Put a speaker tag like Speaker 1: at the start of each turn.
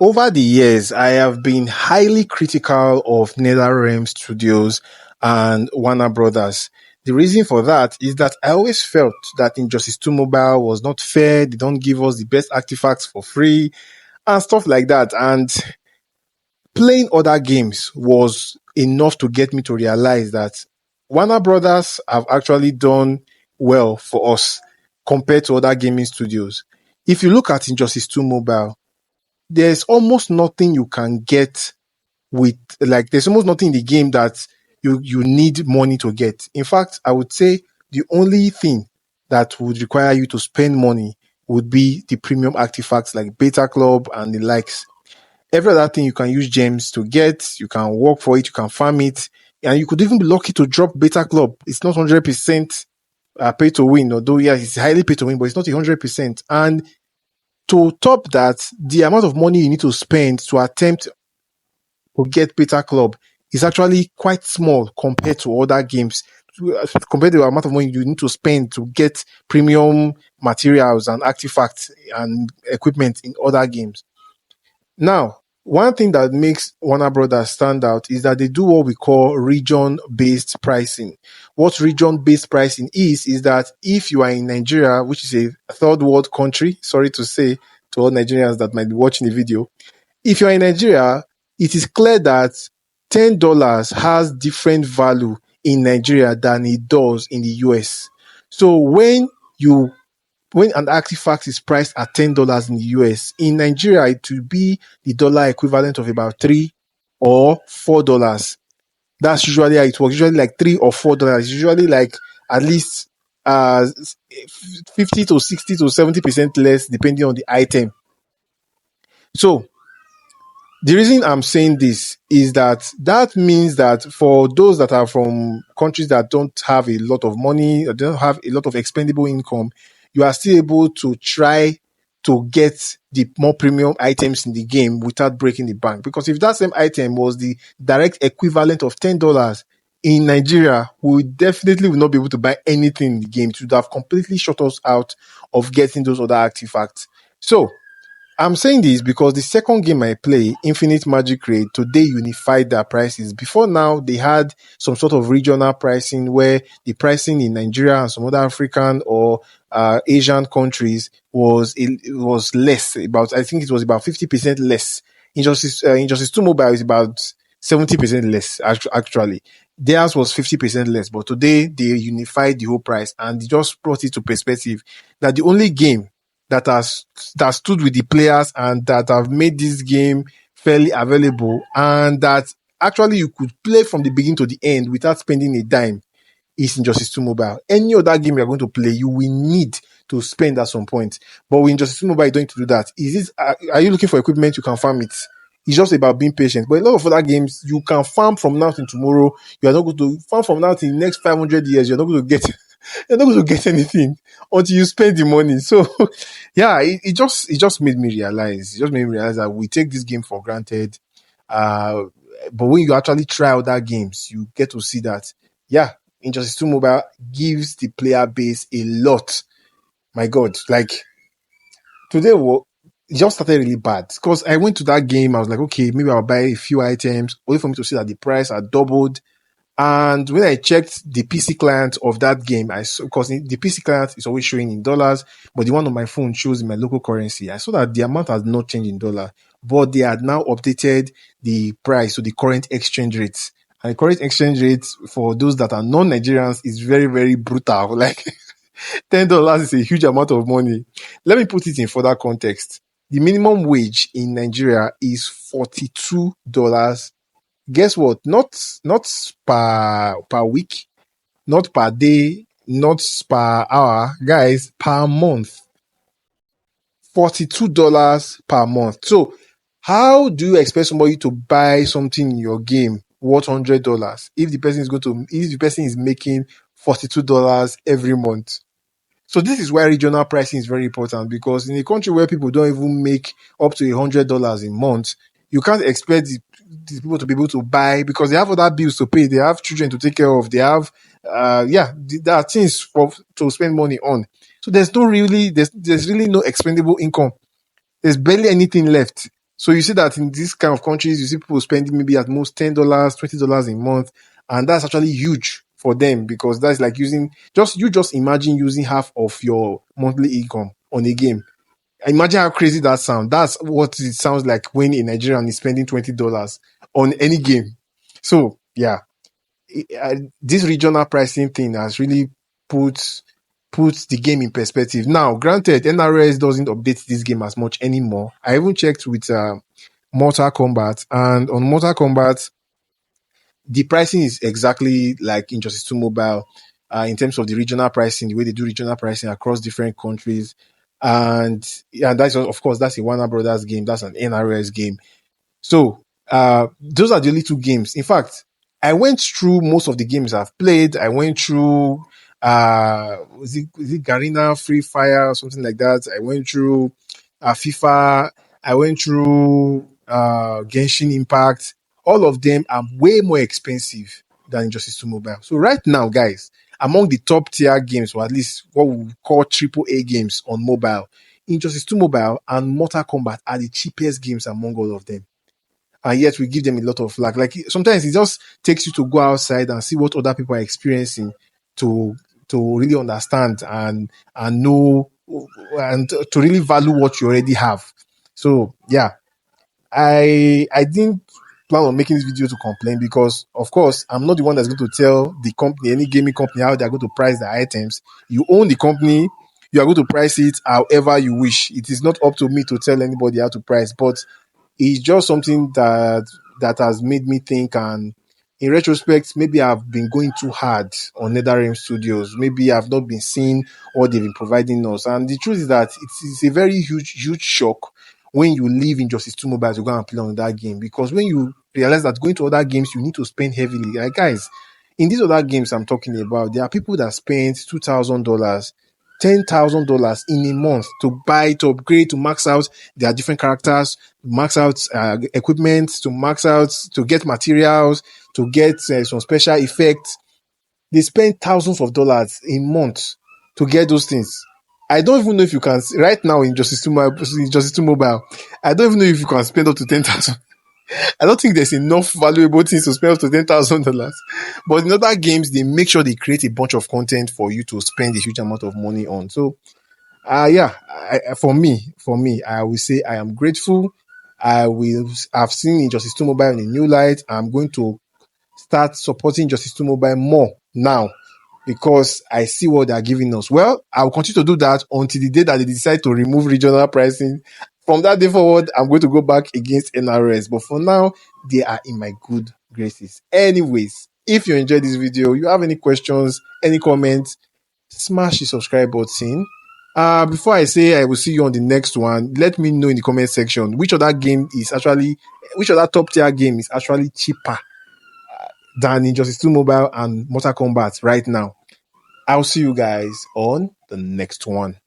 Speaker 1: Over the years, I have been highly critical of NetherRealm Studios and Warner Brothers. The reason for that is that I always felt that Injustice 2 Mobile was not fair. They don't give us the best artifacts for free and stuff like that. And playing other games was enough to get me to realize that Warner Brothers have actually done well for us compared to other gaming studios. If you look at Injustice 2 Mobile, there's almost nothing you can get with, like, there's almost nothing in the game that you need money to get. In fact, I would say the only thing that would require you to spend money would be the premium artifacts like Beta Club and the likes. Every other thing you can use gems to get, you can work for it, you can farm it, and you could even be lucky to drop Beta Club. It's not 100% pay to win, although yes, it's highly pay to win, but it's not 100%. And to top that, the amount of money you need to spend to attempt to get Beta Club is actually quite small compared to other games. Compared to the amount of money you need to spend to get premium materials and artifacts and equipment in other games. Now, one thing that makes Warner Brothers stand out is that they do what we call region-based pricing. What region-based pricing is that if you are in Nigeria, which is a third world country, sorry to say to all Nigerians that might be watching the video, if you're in Nigeria, it is clear that $10 has different value in Nigeria than it does in the US. So when an artifact is priced at $10 in the US, in Nigeria it will be the dollar equivalent of about $3 or $4. That's usually how it works. Usually like $3 or $4. Usually like at least 50 to 60 to 70% less depending on the item. So the reason I'm saying this is that means that for those that are from countries that don't have a lot of money, or don't have a lot of expendable income, you are still able to try to get the more premium items in the game without breaking the bank. Because if that same item was the direct equivalent of $10 in Nigeria, we definitely will not be able to buy anything in the game. It would have completely shut us out of getting those other artifacts. So I'm saying this because the second game I play, Infinite Magic Raid, today unified their prices. Before now, they had some sort of regional pricing where the pricing in Nigeria and some other African or Asian countries was less. I think it was about 50% less. Injustice 2 Mobile is about 70% less, actually. Theirs was 50% less, but today they unified the whole price and they just brought it to perspective that the only game that stood with the players and that have made this game fairly available and that actually you could play from the beginning to the end without spending a dime is Injustice 2 Mobile. Any other game you're going to play, you will need to spend at some point. But with Injustice 2 Mobile, you don't need to do that. Are you looking for equipment? You can farm it. It's just about being patient. But a lot of other games, you can farm from now till tomorrow. You are not going to farm from now till the next 500 years. You're not going to get anything until you spend the money. So, yeah, it just made me realize. It just made me realize that we take this game for granted. But when you actually try other games, you get to see that, yeah, Injustice 2 Mobile gives the player base a lot. My God, like today, it just started really bad because I went to that game. I was like, okay, maybe I'll buy a few items, only for me to see that the price had doubled. And when I checked the PC client of that game, I saw, because the PC client is always showing in dollars, but the one on my phone shows in my local currency. I saw that the amount has not changed in dollar, but they had now updated the price to the current exchange rates. And the current exchange rate for those that are non-Nigerians is very, very brutal. Like $10 is a huge amount of money. Let me put it in further context. The minimum wage in Nigeria is $42. Guess what? Not per week, not per day, not per hour, guys, per month. $42 per month. So how do you expect somebody to buy something in your game worth $100 if the person is making $42 every month? So this is why regional pricing is very important, because in a country where people don't even make up to $100 a month, you can't expect these people to be able to buy because they have other bills to pay. They have children to take care of. They have, there are things to spend money on. So there's really no expendable income. There's barely anything left. So you see that in these kind of countries, you see people spending maybe at most $10, $20 a month, and that's actually huge for them because that's like using just imagine using half of your monthly income on a game. Imagine how crazy that sounds. That's what it sounds like when a Nigerian is spending $20 on any game. So yeah, this regional pricing thing has really put the game in perspective. Now, granted, NRS doesn't update this game as much anymore. I even checked with Mortal Kombat, and on Mortal Kombat, the pricing is exactly like Injustice 2 Mobile in terms of the regional pricing, the way they do regional pricing across different countries. And that's, of course, that's a Warner Brothers game. That's an NRS game. So those are the only two games. In fact, I went through most of the games I've played. I went through was it Garena, Free Fire, or something like that. I went through FIFA. I went through Genshin Impact. All of them are way more expensive than Injustice 2 Mobile. So right now, guys, among the top tier games, or at least what we call triple A games on mobile, Injustice 2 Mobile and Mortal Kombat are the cheapest games among all of them. And yet we give them a lot of flack. Like sometimes it just takes you to go outside and see what other people are experiencing to really understand and know and to really value what you already have. So yeah, I didn't plan on making this video to complain because of course I'm not the one that's going to tell the company, any gaming company, how they're going to price the items. You own the company, you are going to price it however you wish. It is not up to me to tell anybody how to price, but it's just something that has made me think, and in retrospect, maybe I've been going too hard on NetherRealm Studios. Maybe I've not been seeing what they've been providing us. And the truth is that it's a very huge shock when you leave Injustice 2 Mobile to go and play on that game. Because when you realize that going to other games, you need to spend heavily. Like, guys, in these other games I'm talking about, there are people that spend $2,000, $10,000 in a month to buy, to upgrade, to max out their different characters, max out equipment, to max out, to get materials, to get some special effects. They spend thousands of dollars a month to get those things. I don't even know if you can, right now in Justice 2 Mobile, I don't even know if you can spend up to 10,000. I don't think there's enough valuable things to spend up to $10,000. But in other games, they make sure they create a bunch of content for you to spend a huge amount of money on. So, for me, I will say I am grateful. I've seen Injustice 2 Mobile in a new light. I'm going to start supporting Injustice 2 Mobile more now because I see what they're giving us. Well, I'll continue to do that until the day that they decide to remove regional pricing. From that day forward, I'm going to go back against NRS. But for now, they are in my good graces. Anyways, if you enjoyed this video, you have any questions, any comments, smash the subscribe button. Before I say I will see you on the next one, let me know in the comment section which other top tier game is actually cheaper than Injustice 2 Mobile and Mortal Kombat right now. I'll see you guys on the next one.